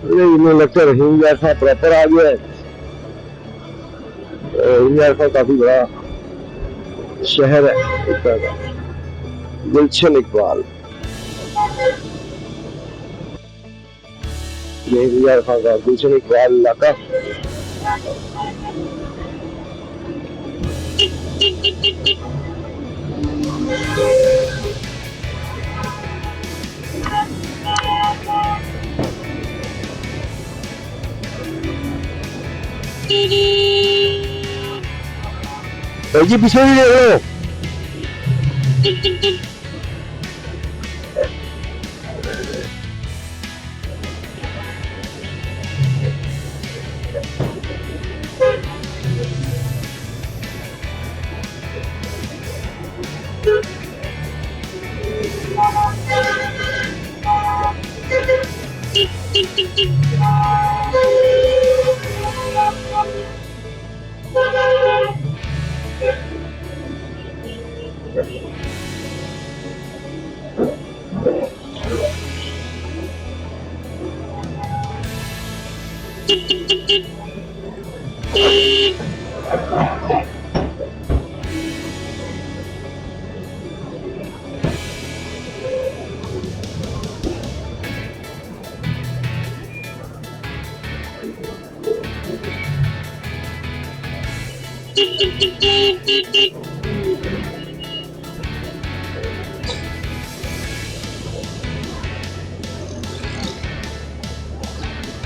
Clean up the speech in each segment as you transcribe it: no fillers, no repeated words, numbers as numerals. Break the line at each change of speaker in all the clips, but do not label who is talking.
मुझे लगता है रहीम जैसा प्रॉपर आ गया है। रहीम जैसा काफी बड़ा शहर है इतना का। गुलशन इकबाल रहीम जैसा का गुलशन इकबाल इलाका। जी पीछे भी देख लो।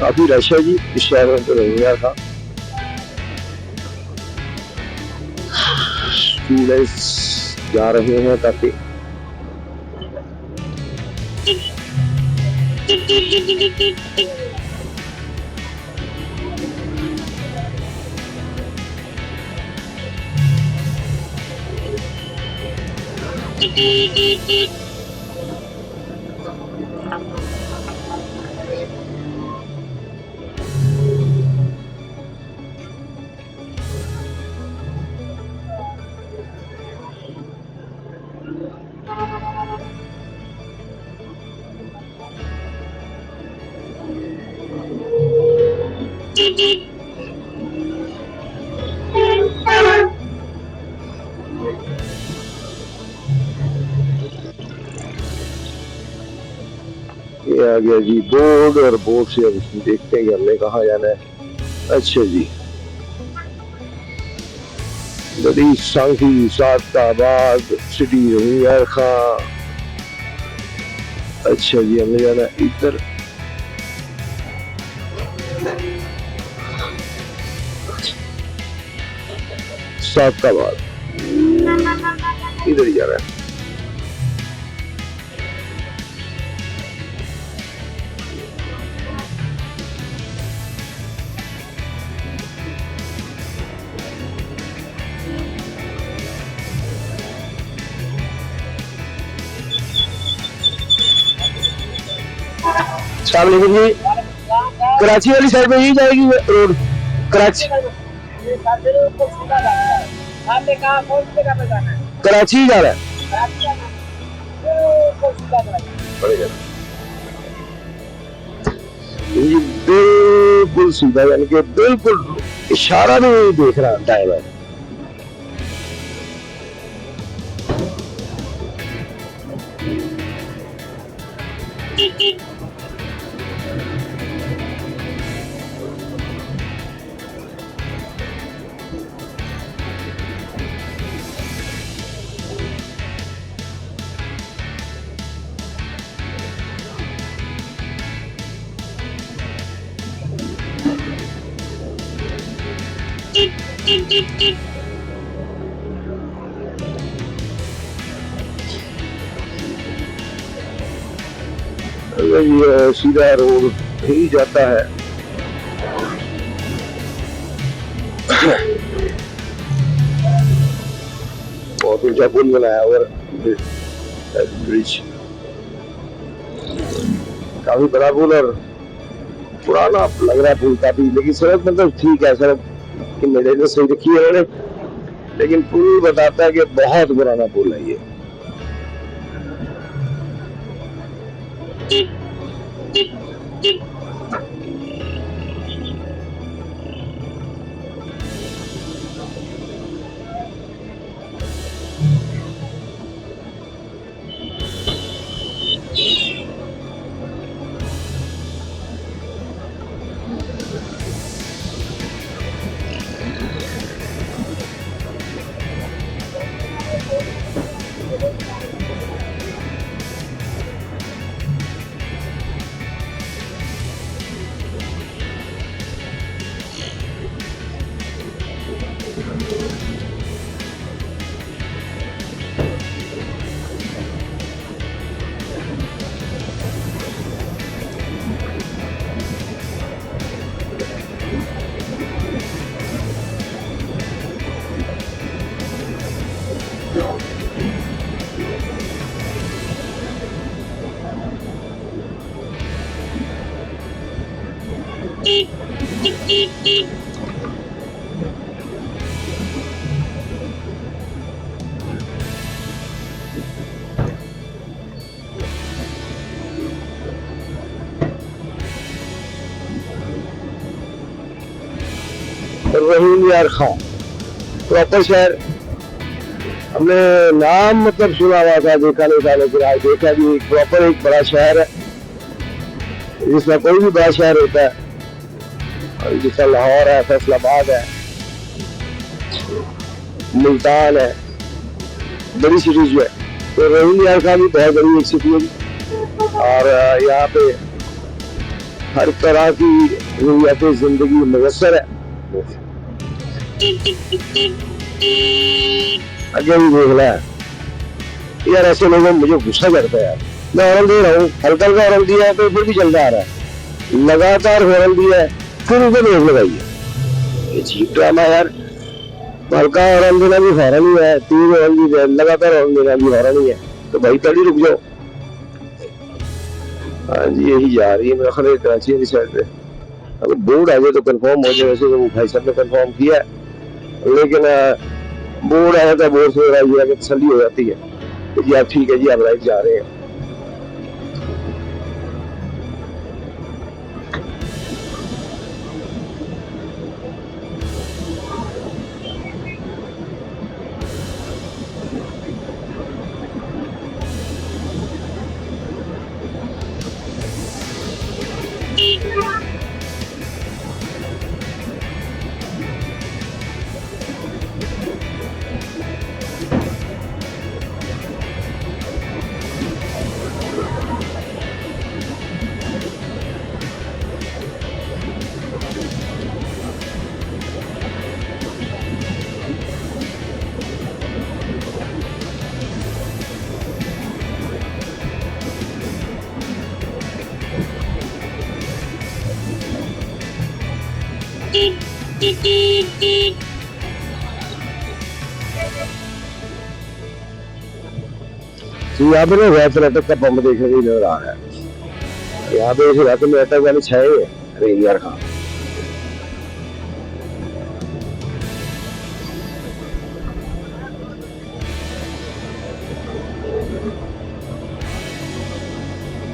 काफी रश है जी इस शहर में तो नहीं गया था। स्टूडेंट्स जा रहे हैं काफी। ये आ गया जी बोर्ड, और बोर्ड से अब देखते हैं कि हमने कहाँ जाना है। अच्छा जी, बड़ी सांखी सादाबाद सिटी रहीम खां। अच्छा जी, हमने जाना है इधर। सादाबाद इधर ही जाना है। अस्सलाम जी, कराची वाली साइड में ही जाएगी रोड? कराची कराची जा रहा है। बिल्कुल सीधा, यानी कि बिल्कुल इशारा नहीं देख रहा ड्राइवर। ये सीधा रोड ही जाता है। बहुत ऊंचा पुल बनाया और ब्रिज, काफी बड़ा पुल और पुराना लग रहा है पुल काफी, लेकिन सड़क मतलब ठीक है, सड़क की मेंटेनेंस सही रखी है उन्होंने, लेकिन पुल बताता है कि बहुत पुराना पुल है ये। रहीम यार खान प्रॉपर शहर हमने नाम मतलब सुना हुआ था, देखा नहीं था, लेकिन आज देखा कि प्रॉपर एक बड़ा शहर है जिसमें कोई भी बड़ा शहर होता है, जिसका लाहौर है, फैसलाबाद है, मुल्तान है, बड़ी सिटीज जो है, तो रहीम यार खान भी बहुत बड़ी एक सिटी है। और यहाँ पे हर तरह की रूयत जिंदगी मुयसर है। आगे भी देखना है यार, ऐसे लोगों में मुझे गुस्सा करता है यार। मैं हॉर्न दे रहा हूँ, हल्का हल्का हॉर्न दिया है तो फिर भी चलता आ रहा है, लगातार हॉर्न दिया है फिर उनको ब्रेक लगाई है। ये चीप ड्रामा यार, हल्का हॉर्न देना भी हॉर्न ही है, तेज हॉर्न भी है, लगातार हॉर्न देना भी हॉर्न ही है, तो भाई तभी रुक जाओ। हाँ जी, यही जा रही है मेरा ख्याल कराची की साइड पे। अगर बोर्ड आ जाए तो कंफर्म हो जाए, वैसे तो वो भाई साहब ने कंफर्म किया है, लेकिन बोर्ड आया था, बोर्ड से तसल्ली हो जाती है तो जी आप ठीक है जी, आप राइट जा रहे हैं। तो यहाँ पे ना रैतक का पंप देखने को नजर आ रहा है। यहाँ पे इस इलाके में रैतक वाले छाए हुए रहीम यार खान।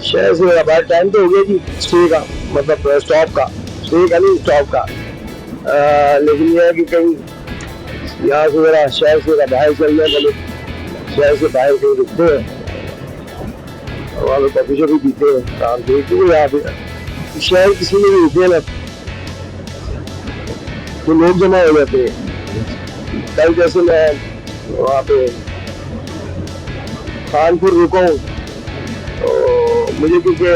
शहर से बाहर टाइम तो हो गया जी स्टे का, मतलब स्टॉप का, स्टे का नहीं स्टॉप का। लेकिन यह है कि कहीं यहाँ से जरा शहर से बाहर चल जाए, पहले शहर से बाहर कहीं रुकते हैं, वहाँ पे कॉफी शॉप भी पीते हैं, काम देखते हैं। यहाँ पे शहर किसी में भी रुके ना तो लोग जमा हो जाते हैं। कल जैसे मैं वहाँ पे कानपुर रुका हूँ तो मुझे क्योंकि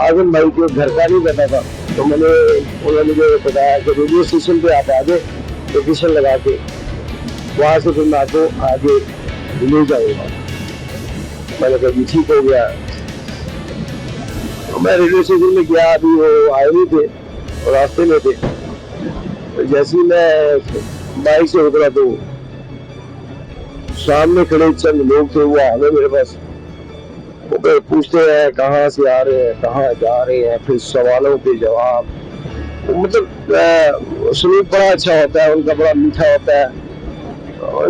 आजम भाई के घर का नहीं पता था, तो उन्होंने मुझे बताया कि रेडियो स्टेशन पे आप आगे लोकेशन लगा के वहाँ से फिर मैं आपको आगे ले जाऊँगा। मैंने कहा ठीक हो गया। तो मैं रेडियो स्टेशन में गया, अभी वो आए नहीं थे और रास्ते में थे। तो जैसे ही मैं बाइक से उतरा तो सामने खड़े चंद लोग थे, वो आ गए मेरे पास। वो फिर पूछते हैं कहाँ से आ रहे हैं, कहाँ जा रहे हैं, फिर सवालों के जवाब। मतलब सलूक बड़ा अच्छा होता है उनका, बड़ा मीठा होता है।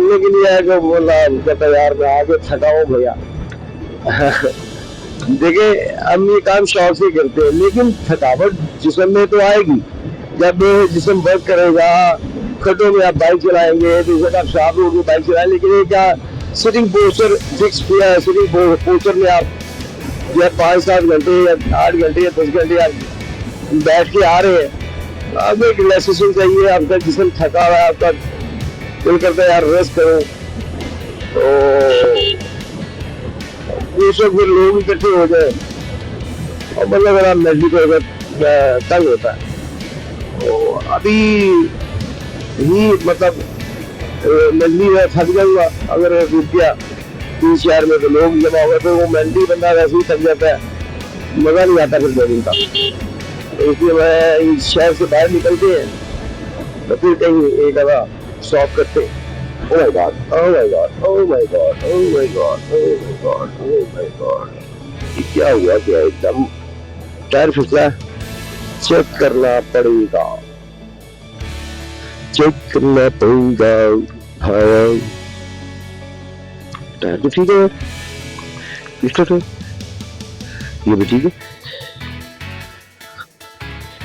लेकिन यह है कि बोला, कहता यार मैं आगे थका हूँ भैया देखिए हम ये काम शौक से करते हैं, लेकिन थकावट जिस्म में तो आएगी। जब जिस्म वर्क करेगा, खड्डों में आप बाइक चलाएंगे, बेशक आप शार्प रोड में बाइक चलाएं, लेकिन ये क्या सिटिंग पोस्चर फिक्स किया है, सिटिंग पोस्चर में आप जो है 5-7 घंटे या 8 घंटे या 10 घंटे आप बैठ के आ रहे हैं, आपको एक रिलैक्सेशन चाहिए, आपका जिस्म थका हुआ है, आपका दिल करता है यार रेस्ट करो, तो बेशक फिर लोग इकट्ठे हो जाए और मतलब बड़ा मेंटली को तंग होता है। तो अभी ही मतलब मेंटली थक जाऊंगा अगर रुक गया 3 शहर में, तो लोग जमा हो गए तो वो मेंटली बंदा वैसे ही थक जाता है, मजा नहीं आता फिर जॉगिंग का। तो इसलिए मैं इस शहर से बाहर निकलते हैं तो फिर कहीं एक आधा शॉप करते हैं। Oh my God! Oh my God! Oh my God! Oh my God! Oh my God! Oh my God! ये क्या हुआ? क्या एकदम टायर फिसला? चेक करना पड़ेगा, चेक करना पड़ेगा। हाँ, टायर तो ठीक है, पिछला तो ये भी ठीक है।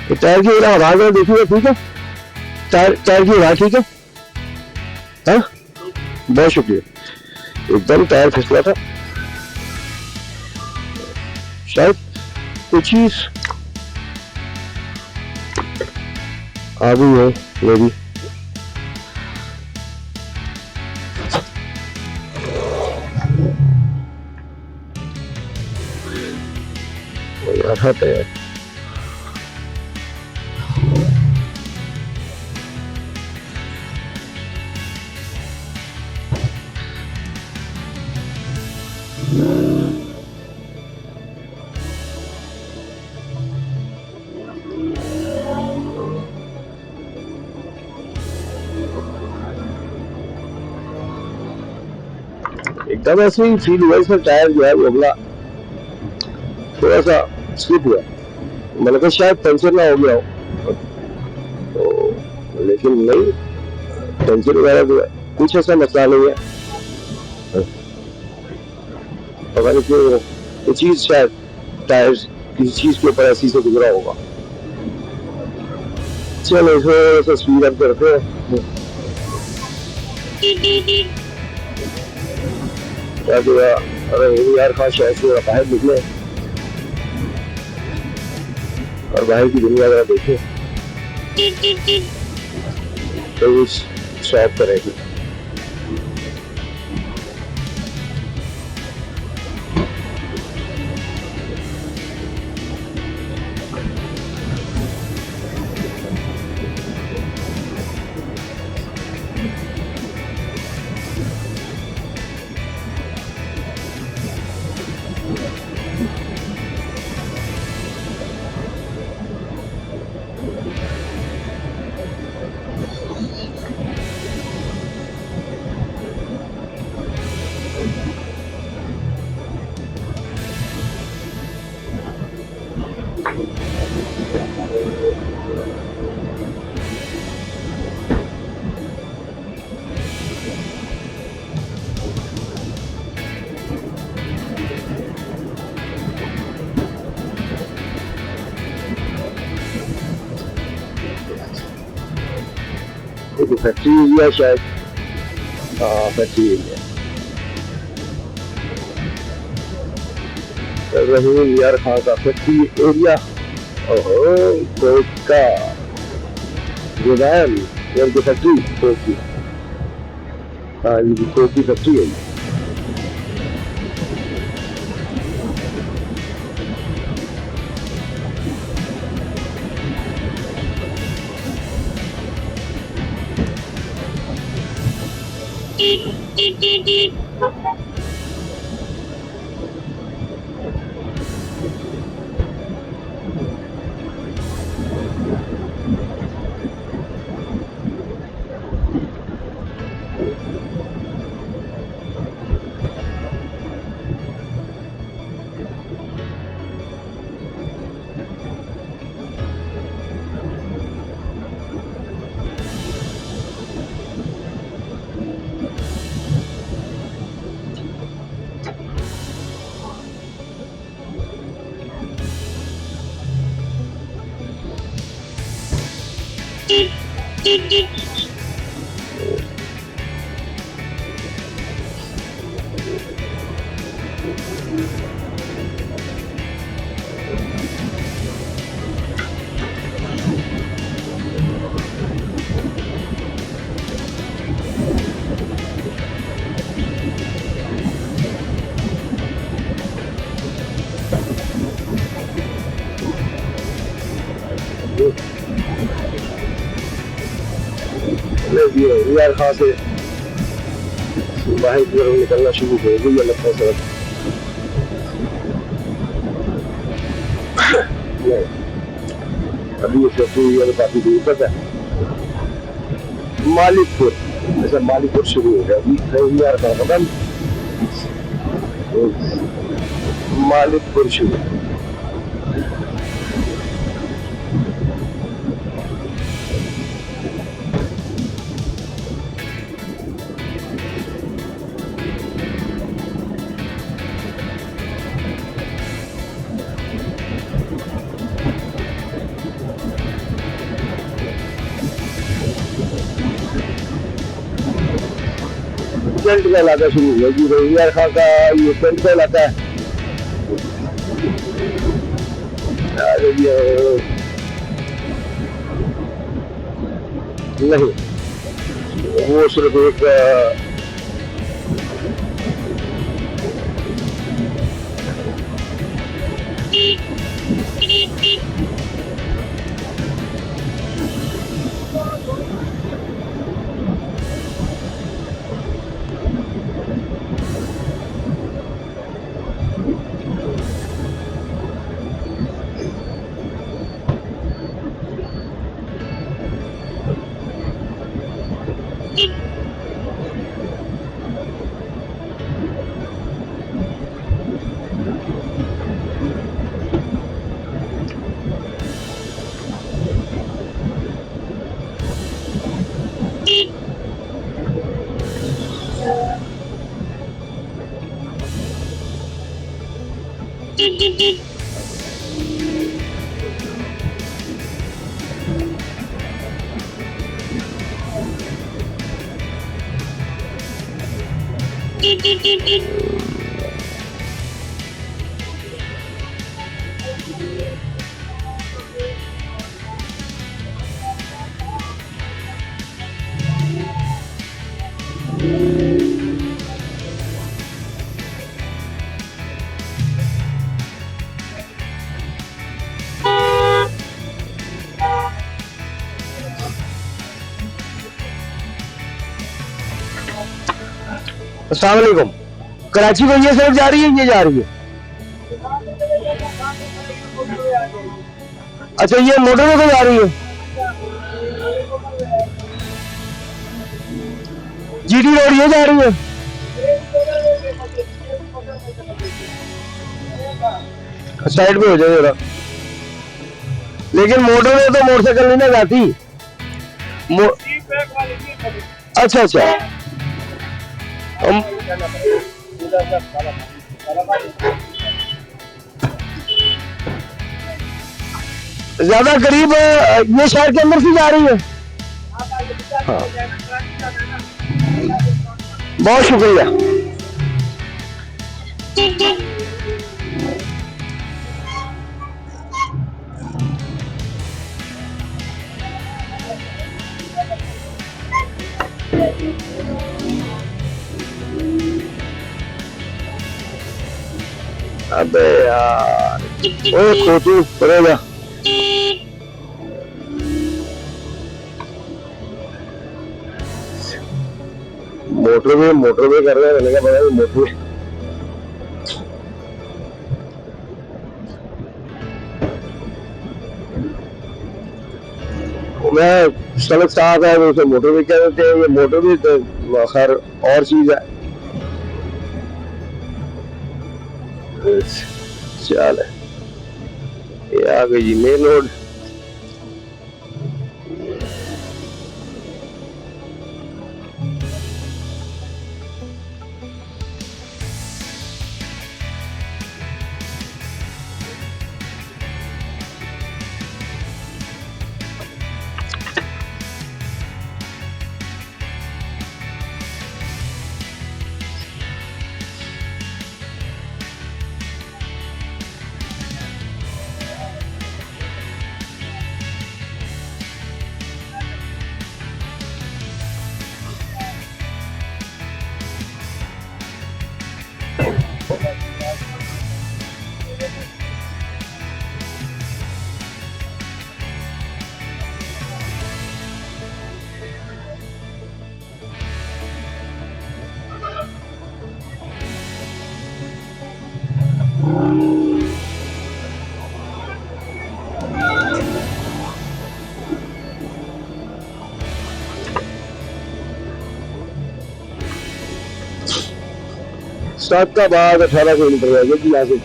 तो टायर की आवाज देखिएगा, ठीक है? टायर की आवाज ठीक है? हाँ, बहुत शुक्रिया। एकदम टायर फिसला था, शायद कुछ चीज आ गई है मेरी। यार है एकदम ऐसे ही फील हुआ, इसमें टायर जो है वो अगला थोड़ा सा स्लिप हुआ, मैंने कहा शायद पंचर ना हो गया हो, तो लेकिन नहीं, पंचर वगैरह जो है कुछ ऐसा मसला नहीं है। पता नहीं क्यों वो चीज शायद टायर किसी चीज के ऊपर ऐसी से गुजरा होगा। चलो इसमें स्पीड अप करते हैं। अरे यार खास शहर से बाहर निकले और बाहर की दुनिया अगर देखे तो उस शॉप करेगी। फैक्ट्री एरिया शायद, हाँ फैक्ट्री एरिया। रहीम यार खान का फैक्ट्री एरिया। ओहो कोक का गोदाम, यार की फैक्ट्री कोक की, हाँ ये कोक की फैक्ट्री है। यार खास से बाहर की तरफ निकलना शुरू हो गई है लगता है सड़क। अभी ये फैक्ट्री है काफी दूर तक है। मालिकपुर, अच्छा मालिकपुर शुरू हो गया अभी यार का खत्म, मालिकपुर शुरू। टेंट का इलाका शुरू हुआ जी, रवियार खां का ये टेंट का इलाका है। नहीं, वो सिर्फ एक अस्सलाम वालेकुम। कराची को ये सड़क जा रही है, ये जा रही है? अच्छा ये मोटरवे को जा रही है? जीटी रोड ये जा रही है? साइड पे हो जाए जरा। लेकिन मोटरवे तो मोटरसाइकिल नहीं ना जाती। अच्छा अच्छा, ज्यादा करीब ये शहर के अंदर से जा रही है? हाँ। बहुत शुक्रिया। अबे यार, ओए खोतू पड़ेगा। मोटरवे कर रहे हैं, मैंने कहा पता नहीं मोटरवे। मैं सड़क साफ है, उसे मोटरवे कह देते हैं। ये मोटरवे तो खैर और चीज है। चल ये आ गई जी मेन रोड। स्टार्ट का बाद 18 किलोमीटर रहेगा कि यहाँ से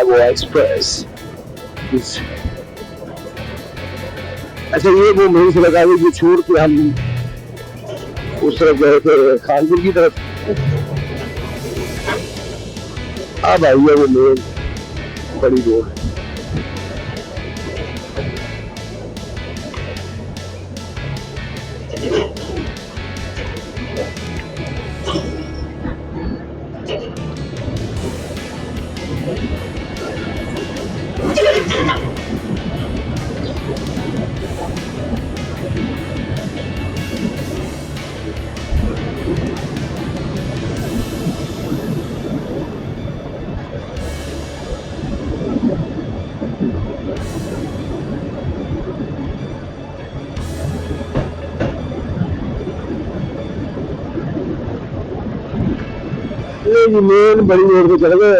वो एक्सप्रेस। अच्छा ये वो मेरी सड़क आ गई जो छोड़ के हम उस तरफ गए थे खानपुर की तरफ। अब आई है वो मेन बड़ी रोड। मेन बड़ी रोड पे चले गए,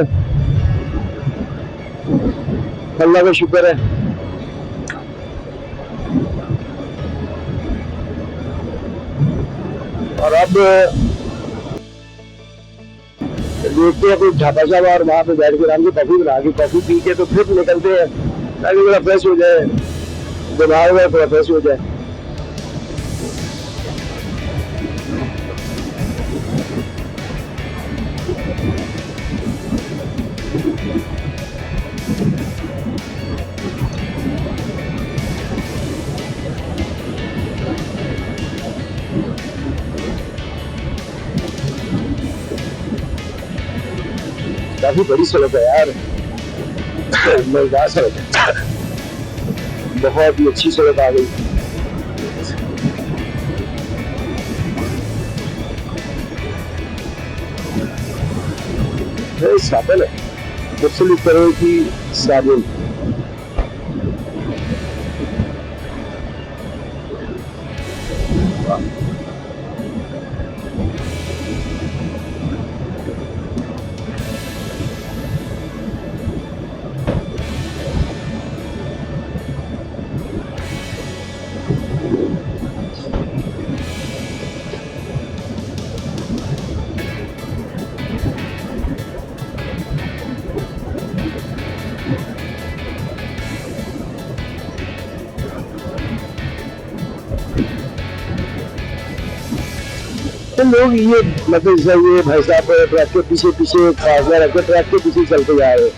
अल्लाह का शुक्र है। और अब देखते हैं कोई ढाबा शाबा और वहां पे बैठ के आराम से कॉफी बना के कॉफी पी के तो फिर निकलते हैं ताकि थोड़ा फ्रेश हो जाए, दिमाग में थोड़ा फ्रेश हो जाए। काफी बड़ी सड़क है यार, मजेदार सड़क है, बहुत ही अच्छी सड़क आ गई। साबुन है, मुख्तलिफ तरह की साबुन। तो लोग ये मतलब ये भाई साहब ट्रक के पीछे पीछे फासला रखकर ट्रक के पीछे चलते जा रहे हैं।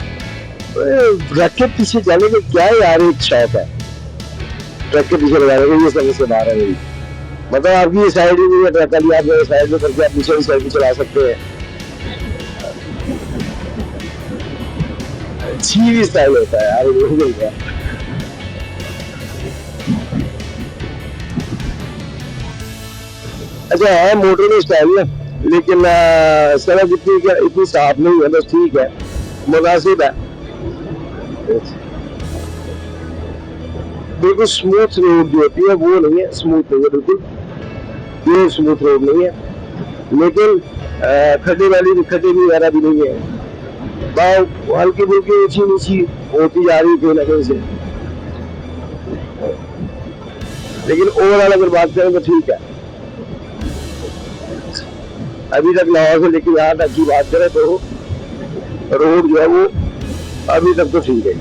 ट्रक के पीछे जाने का क्या यार एक शौक है ट्रक के पीछे लगाने का, ये समझ से बाहर है मेरी। मतलब आपकी ये साइड ही नहीं है ट्रक वाली, आप साइड में करके आप पीछे साइड में चला सकते हैं। अच्छी भी स्टाइल होता है यार। अच्छा है मोटर में स्टाइल है, लेकिन सड़क इतनी साफ नहीं है, बस ठीक है, मुनासिब है। बिल्कुल स्मूथ रोड जो होती है वो नहीं है, स्मूथ नहीं है बिल्कुल, ये स्मूथ रोड नहीं है, लेकिन खड्डे भी वगैरह भी नहीं है। हल्की फुल्की ऊंची नीची होती जा रही कहीं ना कहीं से, लेकिन ओवरऑल अगर बात करें तो ठीक है। अभी तक लाहौर से लेकर यहाँ तक की बात करें तो रोड जो है वो अभी तक तो ठीक है।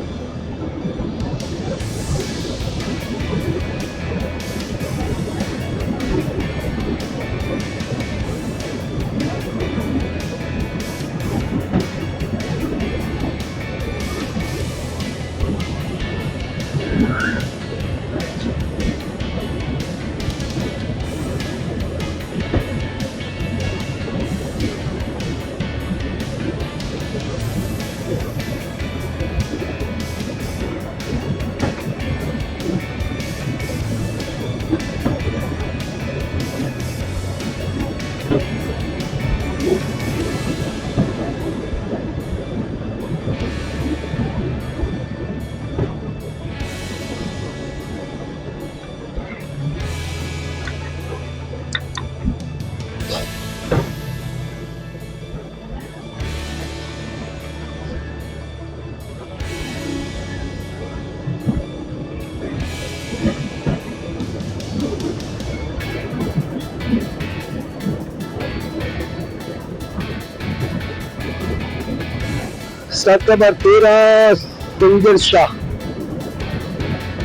7 का बार 13 सिंगर शाह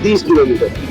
30 किलोमीटर।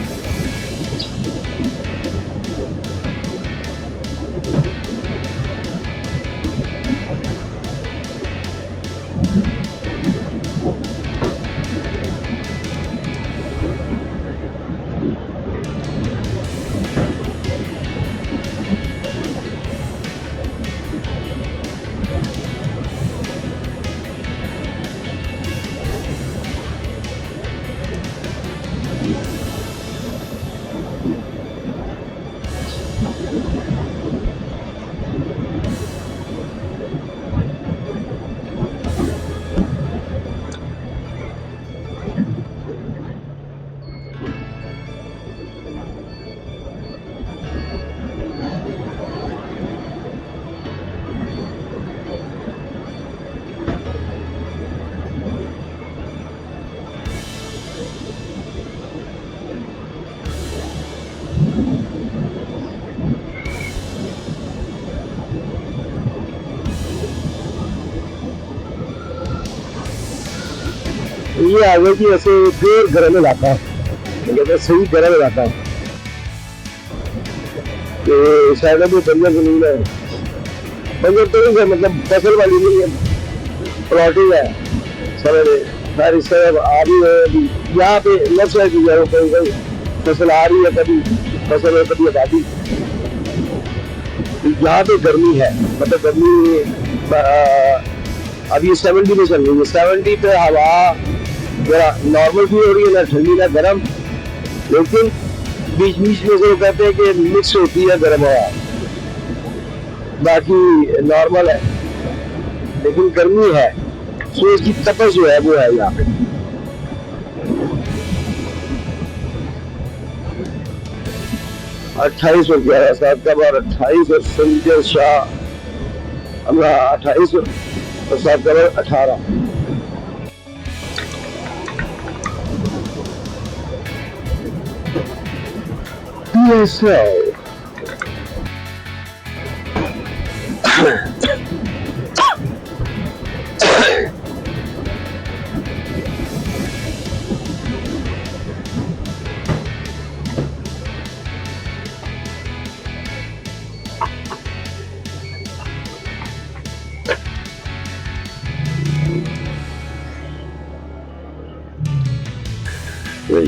ये आगे की ऐसे फिर गर्म इलाका है, सही गर्म इलाका है। शायद अभी बंजर जमीन है, बंजर तो नहीं है, मतलब फसल वाली नहीं है, प्लॉटिंग है। समझ इस तरह आ रही है अभी यहाँ पे लेफ्ट साइड की है, कहीं कहीं फसल आ रही है, कभी फसल है, कभी आबादी। यहाँ पे गर्मी है, मतलब गर्मी अभी 70 में चल रही है। 70 पे हवा जरा नॉर्मल भी हो रही है, ना ठंडी ना गर्म, लेकिन बीच बीच में जो कहते हैं कि मिक्स होती है गर्म हवा, बाकी नॉर्मल है, लेकिन गर्मी है। सूरज की तपश जो है वो है यहाँ पे। अट्ठाईस और 11 7 का बार 28 और संजय शाह 28 और 7 का बार 18।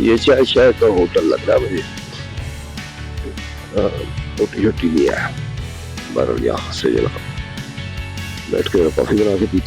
ये चाय का होटल लग रहा है मुझे, रोटी छोटी लिया है, यहाँ से बैठ के कॉफी बना के पीते।